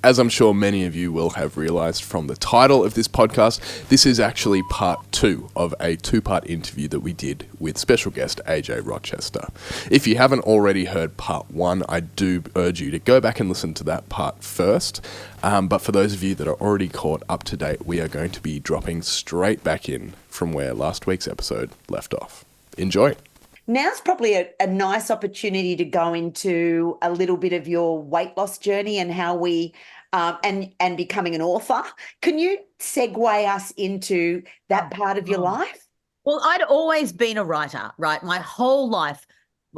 As I'm sure many of you will have realised from the title of this podcast, this is actually part 2 of a 2-part interview that we did with special guest Ajay Rochester. If you haven't already heard part 1, I do urge you to go back and listen to that part first. But for those of you that are already caught up to date, we are going to be dropping straight back in from where last week's episode left off. Enjoy. Now's probably a nice opportunity to go into a little bit of your weight loss journey and how we and becoming an author. Can you segue us into that part of your life? Well, I'd always been a writer, right? My whole life.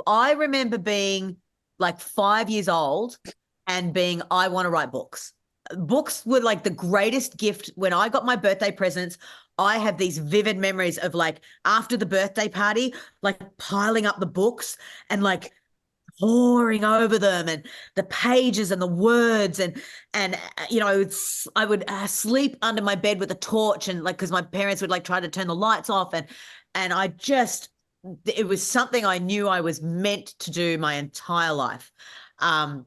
I remember being like 5 years old and being, I want to write books. Books were like the greatest gift. When I got my birthday presents, I have these vivid memories of like after the birthday party, like piling up the books and like poring over them and the pages and the words and you know, I would sleep under my bed with a torch and like because my parents would like try to turn the lights off and it was something I knew I was meant to do my entire life. And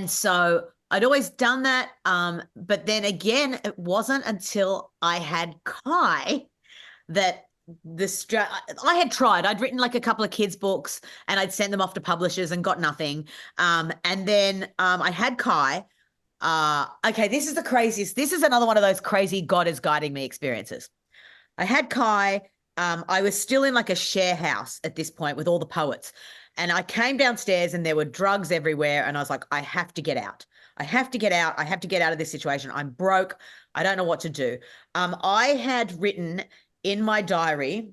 so I'd always done that. But then again, it wasn't until I had Kai that I had tried. I'd written like a couple of kids' books and I'd sent them off to publishers and got nothing. And then I had Kai. Okay, this is the craziest. This is another one of those crazy God is guiding me experiences. I had Kai. I was still in like a share house at this point with all the poets. And I came downstairs and there were drugs everywhere. And I was like, I have to get out. I have to get out. I have to get out of this situation. I'm broke. I don't know what to do. I had written in my diary,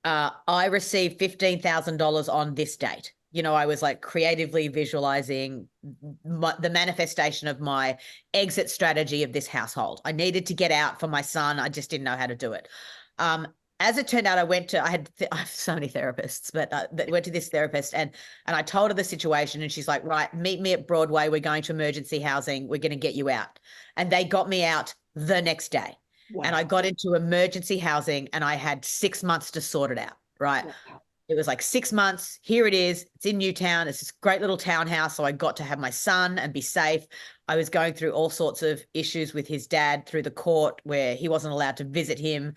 I received $15,000 on this date. You know, I was like creatively visualizing the manifestation of my exit strategy of this household. I needed to get out for my son. I just didn't know how to do it. As it turned out, I have so many therapists, but I went to this therapist and I told her the situation and she's like, right, meet me at Broadway. We're going to emergency housing. We're going to get you out. And they got me out the next day. Wow. And I got into emergency housing and I had 6 months to sort it out, right? Wow. It was like 6 months. Here it is. It's in Newtown. It's this great little townhouse. So I got to have my son and be safe. I was going through all sorts of issues with his dad through the court where he wasn't allowed to visit him,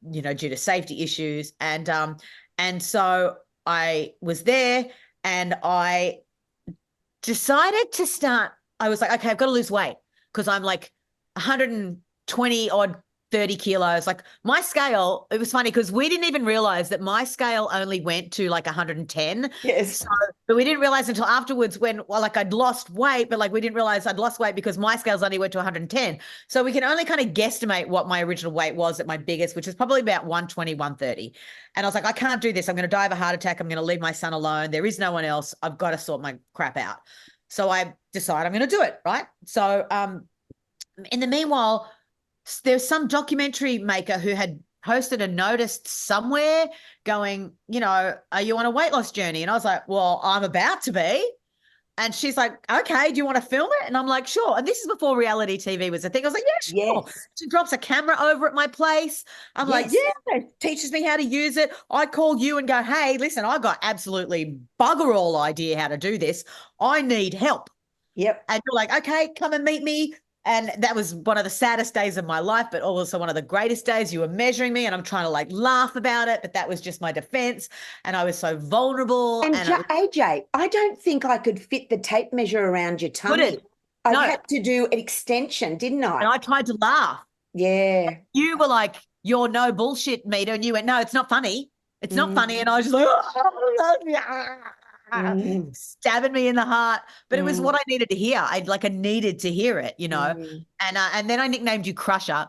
you know, due to safety issues. And so I was there and I decided to start. I was like, okay, I've got to lose weight because I'm like 120 odd 30 kilos. Like my scale, it was funny because we didn't even realize that my scale only went to like 110. Yes. But we didn't realize until afterwards when, well, like I'd lost weight, but like we didn't realize I'd lost weight because my scales only went to 110. So we can only kind of guesstimate what my original weight was at my biggest, which was probably about 120, 130. And I was like, I can't do this. I'm going to die of a heart attack. I'm going to leave my son alone. There is no one else. I've got to sort my crap out. So I decided I'm going to do it. Right. So in the meanwhile, there's some documentary maker who had posted a notice somewhere going, you know, are you on a weight loss journey? And I was like, well, I'm about to be. And she's like, okay, do you want to film it? And I'm like, sure. And this is before reality TV was a thing. I was like, yeah, sure. Yes. She drops a camera over at my place. I'm like, yeah, teaches me how to use it. I call you and go, hey, listen, I got absolutely bugger all idea how to do this. I need help. Yep. And you're like, okay, come and meet me. And that was one of the saddest days of my life, but also one of the greatest days. You were measuring me and I'm trying to like laugh about it, but that was just my defense. And I was so vulnerable. And AJ, I don't think I could fit the tape measure around your tummy. I had to do an extension, didn't I? And I tried to laugh. Yeah. You were like, you're no bullshit meter. And you went, no, it's not funny. It's not funny. And I was just like, stabbing me in the heart, but it was what I needed to hear. I needed to hear it, you know. And then I nicknamed you Crusher,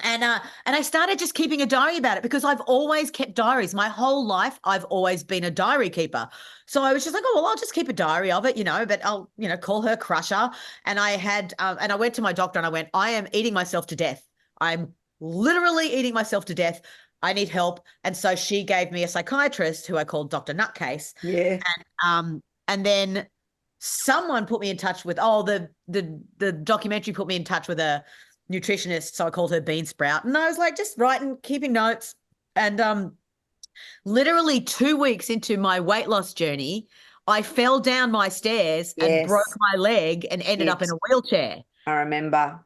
and I started just keeping a diary about it because I've always kept diaries my whole life. I've always been a diary keeper, so I was just like, oh well, I'll just keep a diary of it, you know. But I'll, you know, call her Crusher. And I had, and I went to my doctor and I went, I am eating myself to death. I'm literally eating myself to death. I need help. And so she gave me a psychiatrist who I called Dr. Nutcase. Yeah. And then someone put me in touch with, the documentary put me in touch with a nutritionist. So I called her Bean Sprout. And I was like, just writing, keeping notes. And literally 2 weeks into my weight loss journey, I fell down my stairs and broke Yes. my leg and ended up in Yes. a wheelchair. I remember.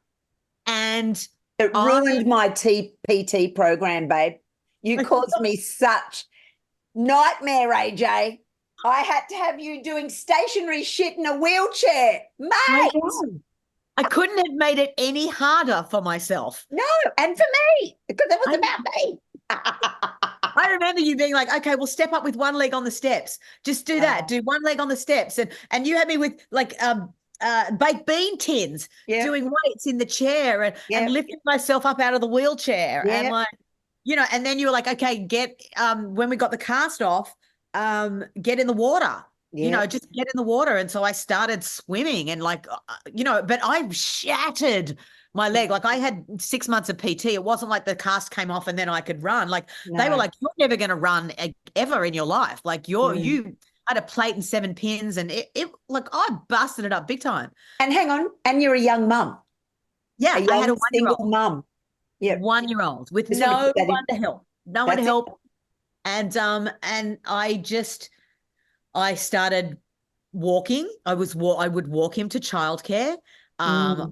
And It ruined my PT program, babe. You caused me such nightmare, AJ. I had to have you doing stationary shit in a wheelchair, I mate. know. I couldn't have made it any harder for myself. No, and for me, because it was I- about me. I remember you being like, okay, well, step up with one leg on the steps. Just do that. Do one leg on the steps. And you had me with like baked bean tins, Yeah. doing weights in the chair and lifting myself up out of the wheelchair. Yeah. And like, you know, and then you were like, okay, get when we got the cast off, get in the water. You know, just get in the water. And so I started swimming and like, you know, but I shattered my leg. Like I had 6 months of PT. It wasn't like the cast came off and then I could run. Like they were like, you're never going to run ever in your life. Like you had a plate and 7 pins and it like I busted it up big time. And hang on, and you're a young mum. Yeah, I had a single one-year-old. mum. Yeah. 1-year-old with no one to help. No one to help. And I started walking. I would walk him to childcare. I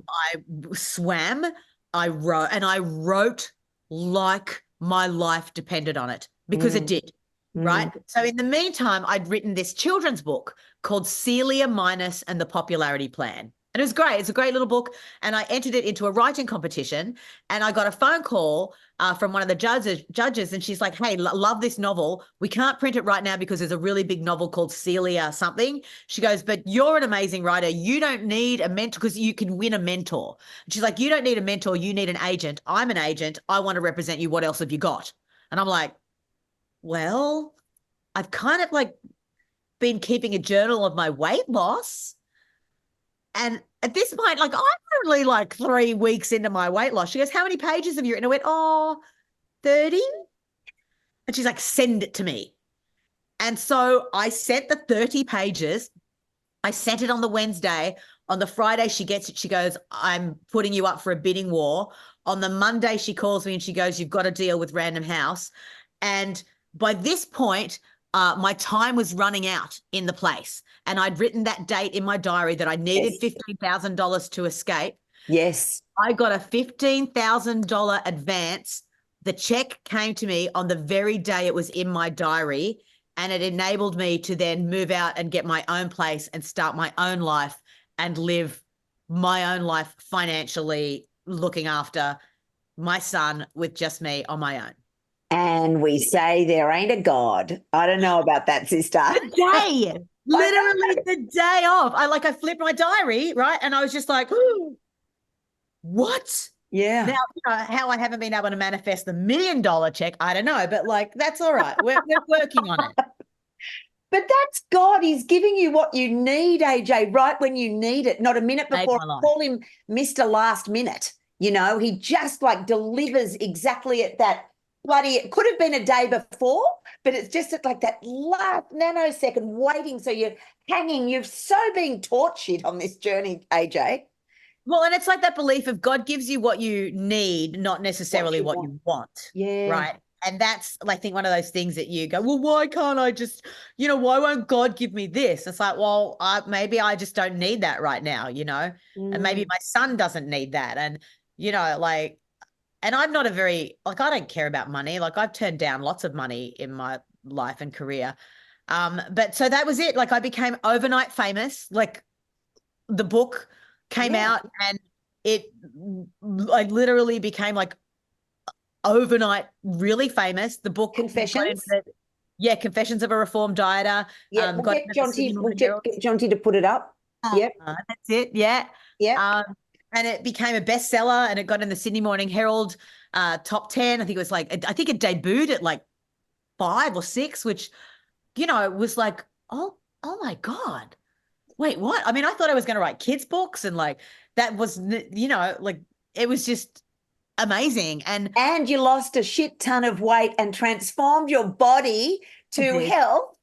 swam, I wrote like my life depended on it because it did. Right. So in the meantime, I'd written this children's book called Celia Minus and the Popularity Plan. And it was great. It's a great little book. And I entered it into a writing competition and I got a phone call from one of the judges. And she's like, hey, love this novel. We can't print it right now because there's a really big novel called Celia something. She goes, but you're an amazing writer. You don't need a mentor because you can win a mentor. And she's like, you don't need a mentor. You need an agent. I'm an agent. I want to represent you. What else have you got? And I'm like, well, I've kind of like been keeping a journal of my weight loss. And at this point, like I'm only like 3 weeks into my weight loss. She goes, how many pages have you written? I went, 30. And she's like, send it to me. And so I sent the 30 pages. I sent it on the Wednesday. On the Friday, she gets it. She goes, I'm putting you up for a bidding war. On the Monday, she calls me and she goes, you've got to deal with Random House. And by this point, my time was running out in the place. And I'd written that date in my diary that I needed $15,000 to escape. Yes. I got a $15,000 advance. The check came to me on the very day it was in my diary. And it enabled me to then move out and get my own place and start my own life and live my own life financially, looking after my son with just me on my own. And we say there ain't a God. I don't know about that, sister. The day, literally the day off. I flipped my diary, right? And I was just like, what? Yeah. Now, you know, how I haven't been able to manifest the $1 million check, I don't know, but like, that's all right. We're working on it. But that's God. He's giving you what you need, AJ, right when you need it, not a minute before. Call him Mr. Last Minute. You know, he just like delivers exactly at that bloody, it could have been a day before, but it's just at like that last nanosecond waiting. So you're hanging, you're so being taught shit on this journey, AJ. Well, and it's like that belief of God gives you what you need, not necessarily what you want. Yeah. Right. And that's, I think, one of those things that you go, well, why can't I just, you know, why won't God give me this? It's like, well, maybe I just don't need that right now, you know, and maybe my son doesn't need that. And, you know, like, and I'm not I don't care about money. Like I've turned down lots of money in my life and career. But so that was it. Like I became overnight famous. Like the book came out and I literally became like overnight really famous. The book Confessions. Confessions of a Reformed Dieter. Yeah, we'll get Jonty to put it up. Yep. That's it. Yeah. Yeah. And it became a bestseller and it got in the Sydney Morning Herald top 10. I think it debuted at like 5 or 6, which, you know, was like, oh my God. Wait, what? I mean, I thought I was going to write kids' books and like that was, you know, like it was just amazing. And you lost a shit ton of weight and transformed your body to health.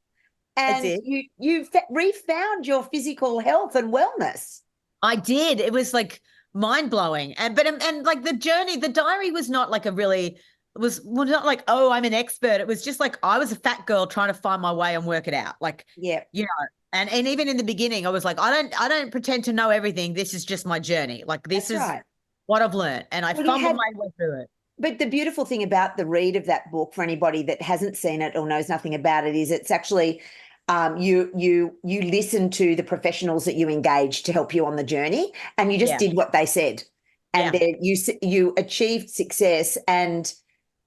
And you refound your physical health and wellness. I did. It was like mind-blowing. And like the journey, the diary was not like not like, oh, I'm an expert. It was just like I was a fat girl trying to find my way and work it out. Like, you know, And even in the beginning, I was like, I don't pretend to know everything. This is just my journey. Like this That's is right. what I've learned. And I Well, you fumbled had, my way through it. but the beautiful thing about the read of that book for anybody that hasn't seen it or knows nothing about it is it's actually you listen to the professionals that you engaged to help you on the journey, and you just Yeah. did what they said, and Yeah. then you achieved success and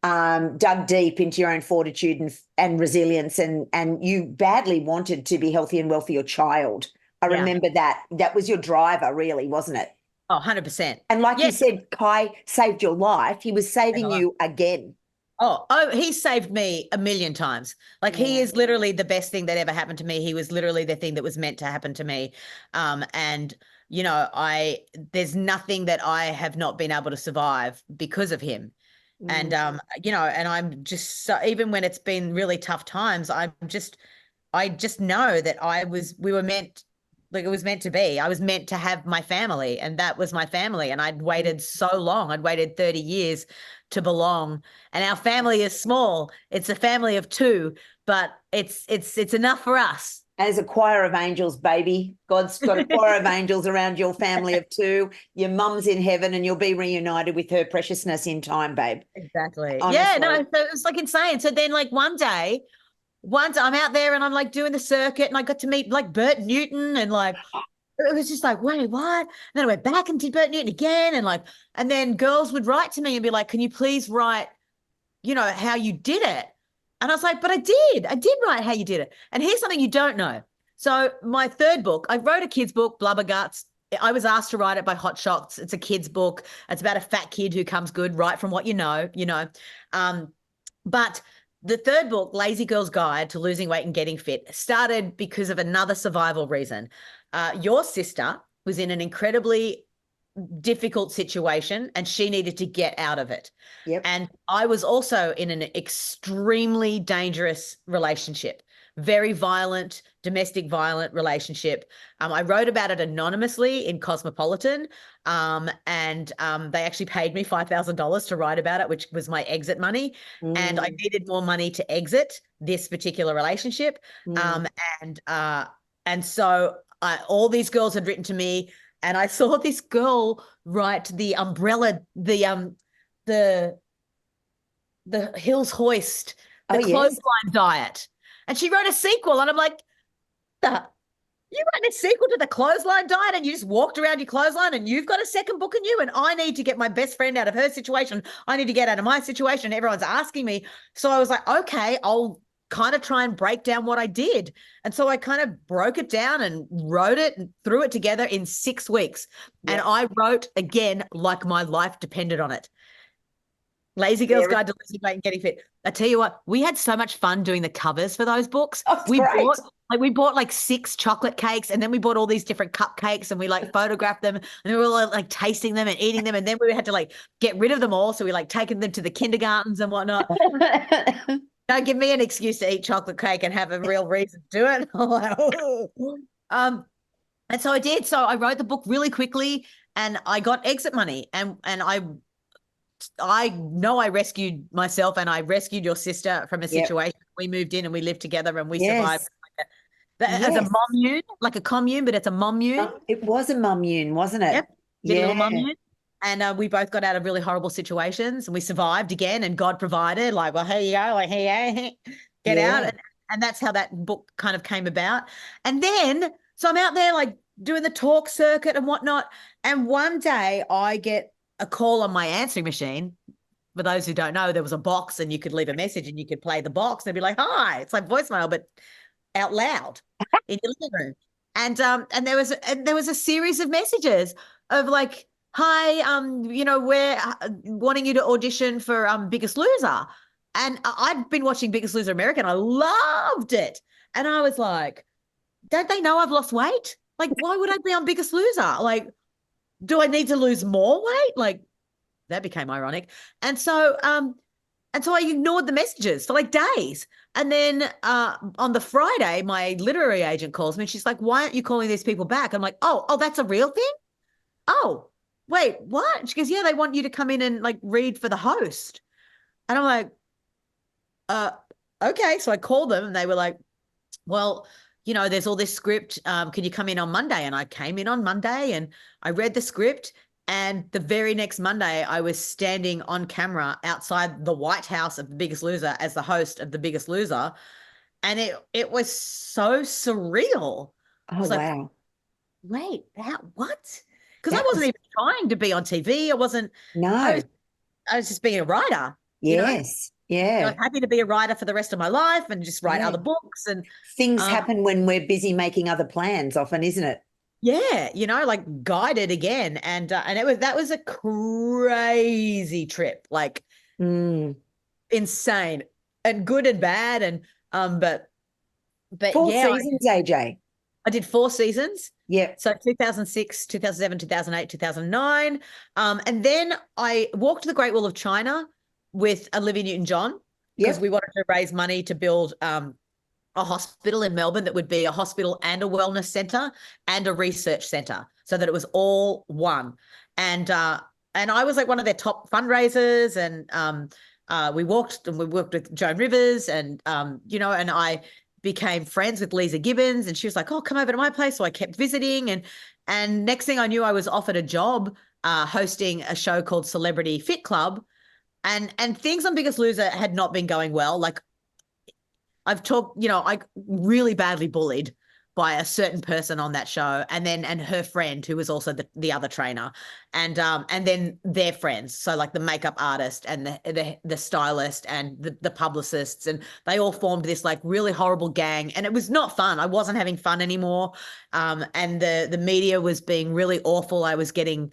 dug deep into your own fortitude and resilience, and you badly wanted to be healthy and well for your child. I Yeah. remember that was your driver, really, wasn't it? Oh, 100%. And like you Yeah. said, Kai saved your life. He was saving you again. Oh, he saved me a million times. Like he Yeah. is literally the best thing that ever happened to me. He was literally the thing that was meant to happen to me. And you know, there's nothing that I have not been able to survive because of him. And you know, and I'm just so, even when it's been really tough times, I just know that we were meant, like it was meant to be. I was meant to have my family, and that was my family. And I'd waited so long. I'd waited 30 years to belong. And our family is small. It's a family of two, but it's enough for us. As a choir of angels, baby. God's got a choir of angels around your family of two. Your mum's in heaven and you'll be reunited with her preciousness in time, babe. Exactly. Yeah, Honestly. no, so it was like insane. So then like once I'm out there and I'm like doing the circuit, and I got to meet like Bert Newton, and like it was just like, wait, what? And then I went back and did Bert Newton again, and then girls would write to me and be like, can you please write, you know, how you did it? And I was like, but I did write how you did it. And here's something you don't know. So my third book, I wrote a kid's book, Blubber Guts. I was asked to write it by Hot Shots. It's a kid's book. It's about a fat kid who comes good right from what you know, you know. But the third book, Lazy Girl's Guide to Losing Weight and Getting Fit, started because of another survival reason. Your sister was in an incredibly difficult situation and she needed to get out of it. Yep. And I was also in an extremely dangerous relationship, very violent, domestic violent relationship. I wrote about it anonymously in Cosmopolitan, and they actually paid me $5,000 to write about it, which was my exit money. And I needed more money to exit this particular relationship. And so all these girls had written to me, and I saw this girl write the umbrella, the Hills Hoist, the clothesline diet. And she wrote a sequel, and I'm like, you wrote a sequel to the clothesline diet and you just walked around your clothesline and you've got a second book in you, and I need to get my best friend out of her situation. I need to get out of my situation. Everyone's asking me. So I was like, okay, I'll kind of try and break down what I did. And so I kind of broke it down and wrote it and threw it together in 6 weeks. Yeah. And I wrote again like my life depended on it. Lazy Girl's Guide to Losing Weight and Getting Fit. I tell you what, we had so much fun doing the covers for those books. Oh, we bought like 6 chocolate cakes, and then we bought all these different cupcakes, and we like photographed them, and we were all like tasting them and eating them, and then we had to like get rid of them all, so we like taken them to the kindergartens and whatnot. Don't give me an excuse to eat chocolate cake and have a real reason to do it. And so I did. So I wrote the book really quickly, and I got exit money, and I know I rescued myself, and I rescued your sister from a situation. Yep. We moved in and we lived together, and we survived as a commune, like a commune, but it's a mommune. It was a mommune, wasn't it? Yep. Little mommune. And we both got out of really horrible situations, and we survived again, and God provided, like, well, here you go, like, here, get out. And that's how that book kind of came about. And then, so I'm out there like doing the talk circuit and whatnot. And one day I get a call on my answering machine. For those who don't know, there was a box and you could leave a message and you could play the box and be like, hi, it's like voicemail, but out loud in your living room. And there was a series of messages of like, hi, you know, we're wanting you to audition for Biggest Loser. And I'd been watching Biggest Loser America and I loved it. And I was like, don't they know I've lost weight? Like, why would I be on Biggest Loser? Like, do I need to lose more weight? Like, that became ironic. And so I ignored the messages for like days. And then on the Friday, my literary agent calls me and she's like, why aren't you calling these people back? I'm like, oh, that's a real thing? Oh, wait, what? She goes, yeah, they want you to come in and like read for the host. And I'm like, okay. So I called them and they were like, well, there's all this script. Can you come in on Monday? And I came in on Monday and I read the script. And the very next Monday, I was standing on camera outside the White House of The Biggest Loser as the host of The Biggest Loser. And it was so surreal. I Oh, was like, wow. wait, what? Because I That wasn't was, even trying to be on TV. I was no. just being a writer, Yes. And I'm Yeah. happy to be a writer for the rest of my life and just write Yeah. other books. And Things happen when we're busy making other plans often, isn't it? yeah, like guided again. And that was a crazy trip, like insane and good and bad. And but 4 yeah, seasons, AJ. I did 4 seasons. Yep. So 2006, 2007, 2008, 2009. And then I walked the Great Wall of China with Olivia Newton-John because Yep. we wanted to raise money to build a hospital in Melbourne that would be a hospital and a wellness centre and a research centre so that it was all one. And I was like one of their top fundraisers, and we worked with Joan Rivers, and and I became friends with Lisa Gibbons, and she was like, oh, come over to my place. So I kept visiting, and next thing I knew, I was offered a job hosting a show called Celebrity Fit Club, and things on Biggest Loser had not been going well. Like I've talked, I really badly bullied by a certain person on that show, and her friend who was also the other trainer, and then their friends, so like the makeup artist and the stylist and the publicists, and they all formed this like really horrible gang, and it was not fun. I wasn't having fun anymore, and the media was being really awful. I was getting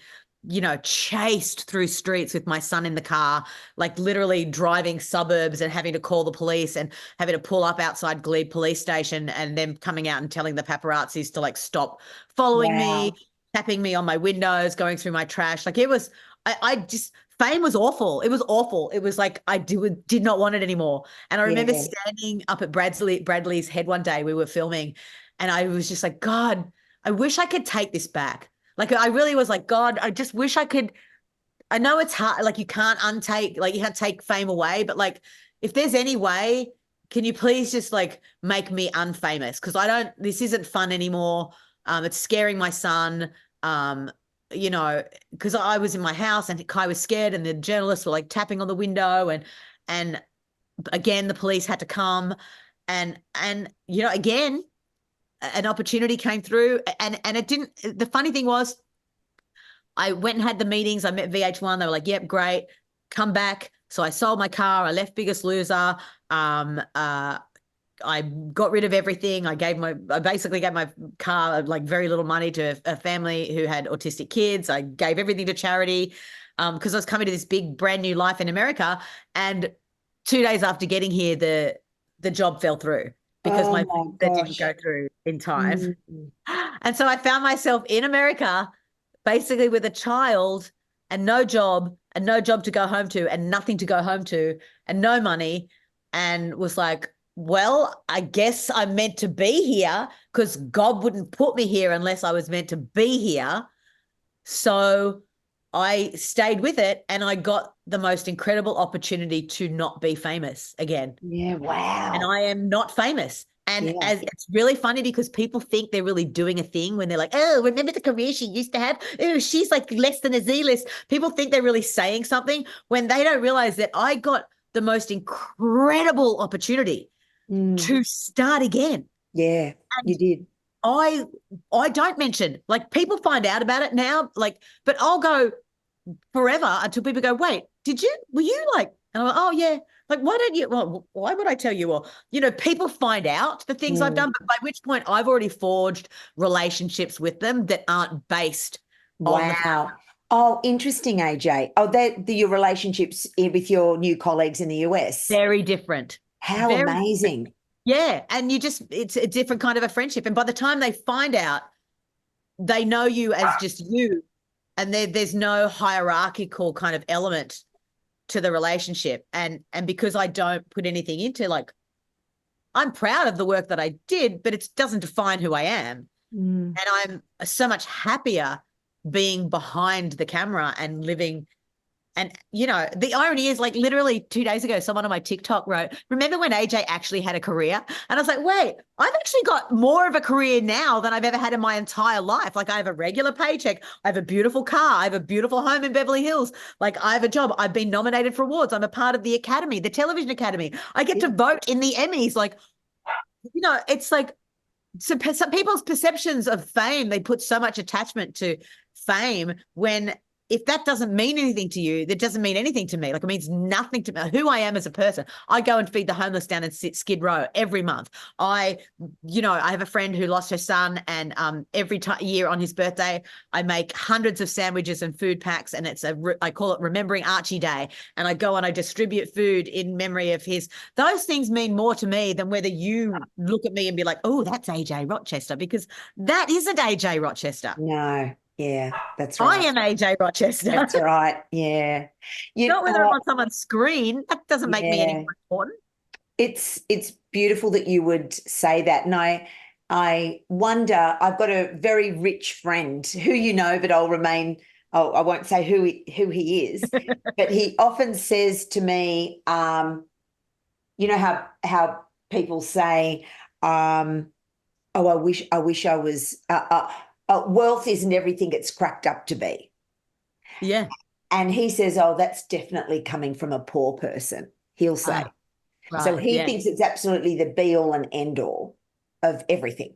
chased through streets with my son in the car, like literally driving suburbs and having to call the police and having to pull up outside Glebe police station and them coming out and telling the paparazzis to like stop following me, tapping me on my windows, going through my trash. Like it was, I just, fame was awful. It was awful. It was like, I did not want it anymore. And I remember standing up at Bradley's head one day, we were filming, and I was just like, God, I wish I could take this back. Like I really was like, God, I just wish I could. I know it's hard. Like you can't take fame away, but like if there's any way, can you please just like make me unfamous? Because this isn't fun anymore. It's scaring my son. Because I was in my house and Kai was scared, and the journalists were like tapping on the window, and again the police had to come, and again an opportunity came through, and it didn't. The funny thing was, I went and had the meetings. I met VH1. They were like, yep, great, come back. So I sold my car. I left Biggest Loser. I got rid of everything. I basically gave my car like very little money to a family who had autistic kids. I gave everything to charity because I was coming to this big brand new life in America. And 2 days after getting here, the job fell through because my visa didn't go through in time. And so I found myself in America basically with a child and no job to go home to and nothing to go home to and no money, and was like, well, I guess I'm meant to be here because God wouldn't put me here unless I was meant to be here. So I stayed with it, and I got the most incredible opportunity to not be famous again. Yeah, wow. And I am not famous. And as it's really funny because people think they're really doing a thing when they're like, oh, remember the career she used to have? Oh, she's like less than a Z-list. People think they're really saying something when they don't realize that I got the most incredible opportunity to start again. Yeah, and you did. I don't mention, like people find out about it now, like, but I'll go forever until people go, wait, were you like, and I'm like, oh yeah. Like, why would I tell you? Or, people find out the things I've done, but by which point I've already forged relationships with them that aren't based on Wow. Oh, interesting, AJ. Oh, your relationships with your new colleagues in the US. Very different. How amazing. Different. Yeah. And it's a different kind of a friendship. And by the time they find out, they know you as just you. And there's no hierarchical kind of element to the relationship. And because I don't put anything into, like, I'm proud of the work that I did, but it doesn't define who I am. And I'm so much happier being behind the camera and living And, the irony is, like, literally 2 days ago, someone on my TikTok wrote, remember when AJ actually had a career? And I was like, wait, I've actually got more of a career now than I've ever had in my entire life. Like, I have a regular paycheck. I have a beautiful car. I have a beautiful home in Beverly Hills. Like, I have a job. I've been nominated for awards. I'm a part of the Academy, the Television Academy. I get to vote in the Emmys. Like, it's like, some people's perceptions of fame, they put so much attachment to fame when if that doesn't mean anything to you, that doesn't mean anything to me. Like, it means nothing to me, who I am as a person. I go and feed the homeless down in Skid Row every month. I have a friend who lost her son, and every year on his birthday, I make hundreds of sandwiches and food packs, and I call it Remembering Archie Day. And I go and I distribute food in memory of his. Those things mean more to me than whether you look at me and be like, oh, that's AJ Rochester, because that isn't AJ Rochester. No. Yeah, that's right. I am AJ Rochester. That's right. Yeah. Not whether I'm on someone's screen. That doesn't make me any more important. It's beautiful that you would say that. And I wonder, I've got a very rich friend who but I won't say who he is, but he often says to me, how people say, I wish I was wealth isn't everything it's cracked up to be. Yeah. And he says, oh, that's definitely coming from a poor person, he'll say. Right, so he thinks it's absolutely the be-all and end-all of everything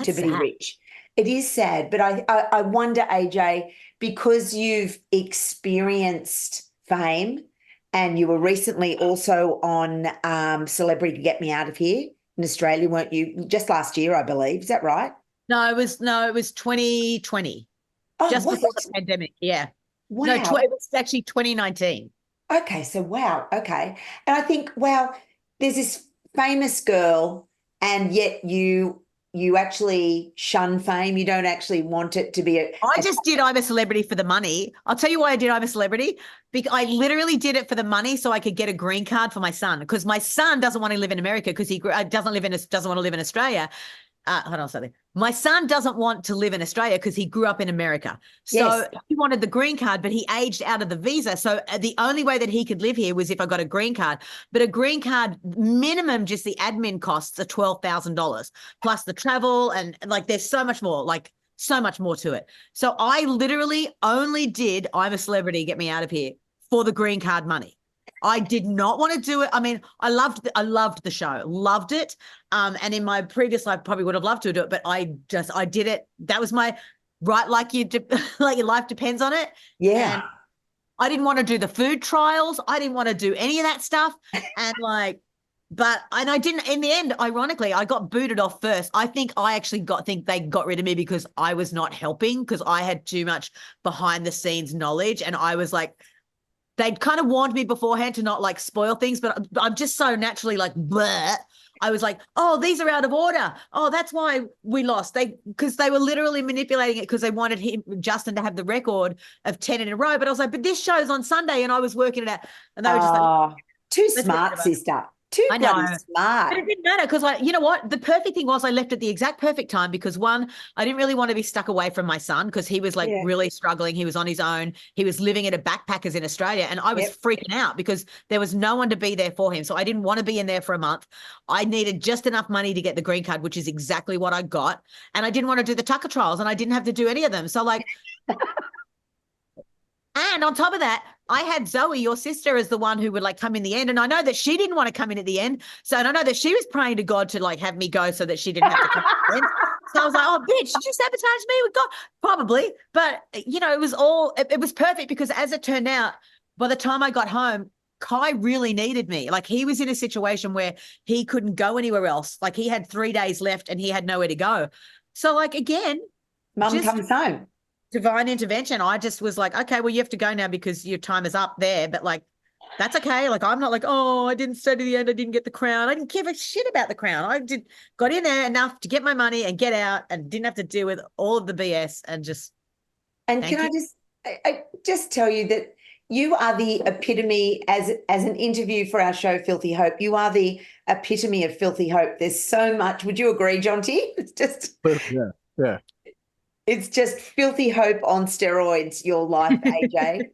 to be rich. It is sad, but I wonder, AJ, because you've experienced fame and you were recently also on Celebrity Get Me Out of Here in Australia, weren't you? Just last year, I believe. Is that right? No, it was 2020. Just before the pandemic. Yeah. Wow. No, it was actually 2019. Okay, so wow. Okay. And I think, wow, there's this famous girl, and yet you actually shun fame. You don't actually want it to be I just did I'm a Celebrity for the money. I'll tell you why I did I'm a Celebrity. Because I literally did it for the money so I could get a green card for my son, because my son doesn't want to live in America because he doesn't want to live in Australia. Hold on something. My son doesn't want to live in Australia because he grew up in America. So he wanted the green card, but he aged out of the visa. So the only way that he could live here was if I got a green card. But a green card minimum, just the admin costs are $12,000 plus the travel, and like there's so much more to it. So I literally only did I'm a Celebrity, Get Me Out of Here for the green card money. I did not want to do it. I mean, I loved the show, loved it. And in my previous life, probably would have loved to do it, but I did it. That was my right. Like your life depends on it. Yeah. And I didn't want to do the food trials. I didn't want to do any of that stuff. And I didn't, in the end, ironically, I got booted off first. I think they got rid of me because I was not helping, because I had too much behind the scenes knowledge. And I was like, they'd kind of warned me beforehand to not like spoil things, but I'm just so naturally like, bleh. I was like, oh, these are out of order. Oh, that's why we lost. Because they were literally manipulating it because they wanted Justin to have the record of 10 in a row. But I was like, but this show's on Sunday and I was working it out. And they were just like, too smart, sister. Too bloody smart. But it didn't matter because, you know what? The perfect thing was I left at the exact perfect time because, one, I didn't really want to be stuck away from my son because he was really struggling. He was on his own. He was living at a backpackers in Australia, and I was freaking out because there was no one to be there for him. So I didn't want to be in there for a month. I needed just enough money to get the green card, which is exactly what I got. And I didn't want to do the Tucker trials, and I didn't have to do any of them. So like, and on top of that, I had Zoe, your sister, as the one who would like come in the end. And I know that she didn't want to come in at the end. So, and I know that she was praying to God to like have me go so that she didn't have to come in the end. So I was like, oh, bitch, did you sabotage me with God? Probably. But, it was perfect because as it turned out, by the time I got home, Kai really needed me. Like he was in a situation where he couldn't go anywhere else. Like he had 3 days left and he had nowhere to go. So like, again, Mum comes home. Divine intervention. I just was like, okay, well, you have to go now because your time is up there. But like, that's okay. Like, I'm not like, oh, I didn't stay to the end. I didn't get the crown. I didn't give a shit about the crown. Got in there enough to get my money and get out and didn't have to deal with all of the BS and just. And can I just tell you that you are the epitome as an interview for our show, Filthy Hope. You are the epitome of filthy hope. There's so much. Would you agree, Jonty? It's just. Yeah. It's just filthy hope on steroids, your life, AJ.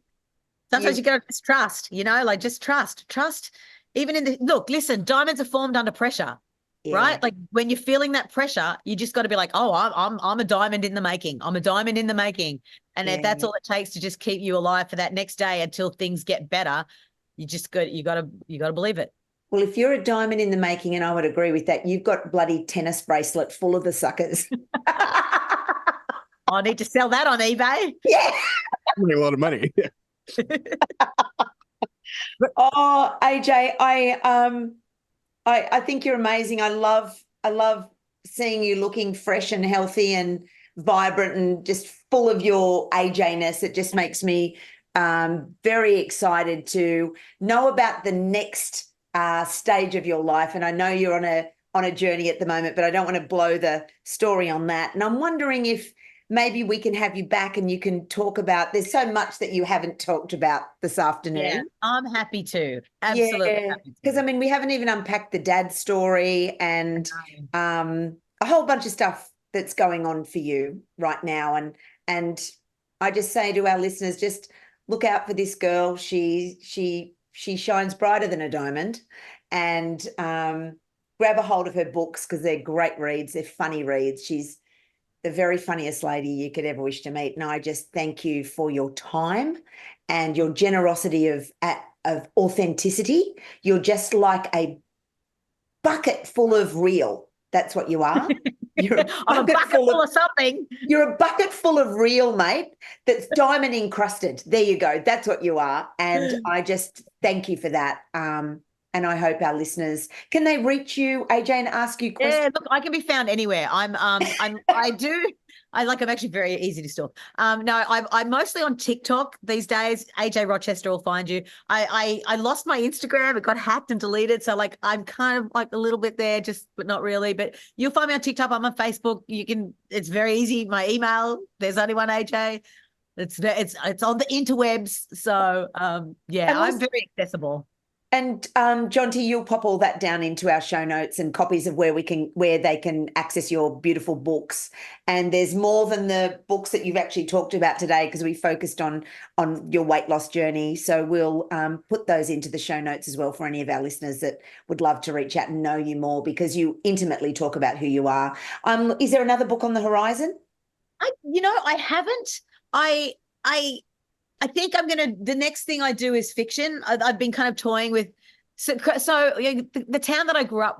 Sometimes you got to just trust, like just trust. Even listen, diamonds are formed under pressure, right? Like when you're feeling that pressure, you just got to be like, oh, I'm a diamond in the making. I'm a diamond in the making. And if that's all it takes to just keep you alive for that next day until things get better, you got to believe it. Well, if you're a diamond in the making, and I would agree with that, you've got bloody tennis bracelet full of the suckers. I need to sell that on eBay. Yeah. A lot of money. Oh, AJ, I think you're amazing. I love seeing you looking fresh and healthy and vibrant and just full of your AJ-ness. It just makes me very excited to know about the next stage of your life. And I know you're on a journey at the moment, but I don't want to blow the story on that. And I'm wondering if maybe we can have you back and you can talk about, there's so much that you haven't talked about this afternoon. Yeah, I'm happy to. Absolutely. Because, we haven't even unpacked the dad story and a whole bunch of stuff that's going on for you right now. And I just say to our listeners, just look out for this girl. She shines brighter than a diamond, and grab a hold of her books because they're great reads. They're funny reads. She's the very funniest lady you could ever wish to meet. And I just thank you for your time and your generosity of authenticity. You're just like a bucket full of real. That's what you are. You're I'm a bucket full of something. You're a bucket full of real, mate, that's diamond encrusted. There you go. That's what you are. And I just thank you for that. And I hope our listeners, can they reach you, AJ, and ask you questions? Yeah, look, I can be found anywhere. I'm actually very easy to stalk. No, I'm mostly on TikTok these days. AJ Rochester will find you. I lost my Instagram. It got hacked and deleted. So I'm kind of like a little bit there, but not really. But you'll find me on TikTok. I'm on Facebook. It's very easy. My email, there's only one AJ. It's on the interwebs. So I'm very accessible. And Jonty, you'll pop all that down into our show notes and copies of where they can access your beautiful books. And there's more than the books that you've actually talked about today, because we focused on your weight loss journey. So we'll put those into the show notes as well for any of our listeners that would love to reach out and know you more, because you intimately talk about who you are. Is there another book on the horizon? I haven't. I think the next thing I do is fiction. I've been kind of toying with, the town that I grew up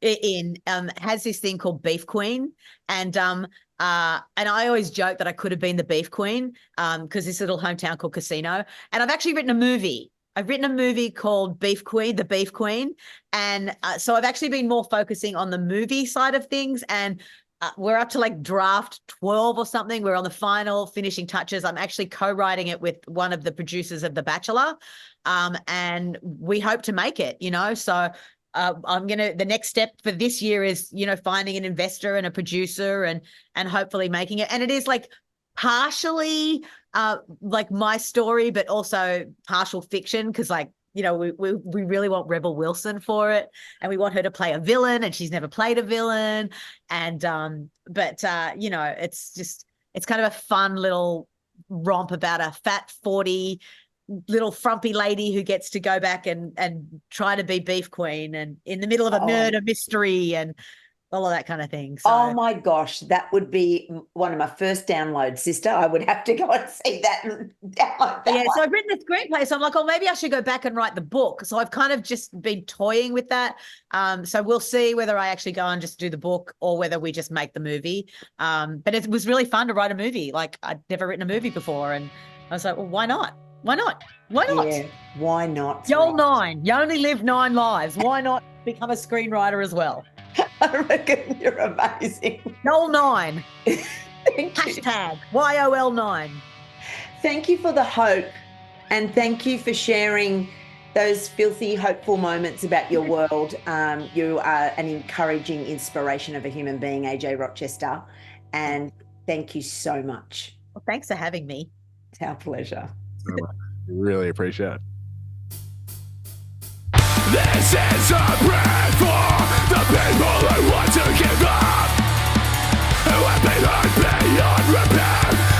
in has this thing called Beef Queen. And I always joke that I could have been the Beef Queen because this little hometown called Casino. And I've actually written a movie. I've written a movie called Beef Queen, The Beef Queen. And so I've actually been more focusing on the movie side of things. And we're up to draft 12 or something. We're on the final finishing touches. I'm actually co-writing it with one of the producers of The Bachelor. And we hope to make it, So the next step for this year is, finding an investor and a producer and hopefully making it. And it is partially my story, but also partial fiction, because we really want Rebel Wilson for it, and we want her to play a villain, and she's never played a villain. And it's kind of a fun little romp about a fat 40 little frumpy lady who gets to go back and try to be Beef Queen, and in the middle of a murder mystery and all of that kind of thing. So. Oh my gosh, that would be one of my first downloads, sister. I would have to go and see that and download that. Yeah, so I've written the screenplay, so I'm like, maybe I should go back and write the book. So I've kind of just been toying with that. So we'll see whether I actually go and just do the book or whether we just make the movie. But it was really fun to write a movie. I'd never written a movie before, and I was like, well, why not? Why not? Yeah, why not? You're 9. You only live 9 lives. Why not become a screenwriter as well? I reckon you're amazing. YOL9. Hashtag YOL9. Thank you for the hope, and thank you for sharing those filthy, hopeful moments about your world. You are an encouraging inspiration of a human being, AJ Rochester, and thank you so much. Well, thanks for having me. It's our pleasure. Really appreciate it. This is a prayer for the people who want to give up, who have been hurt beyond repair.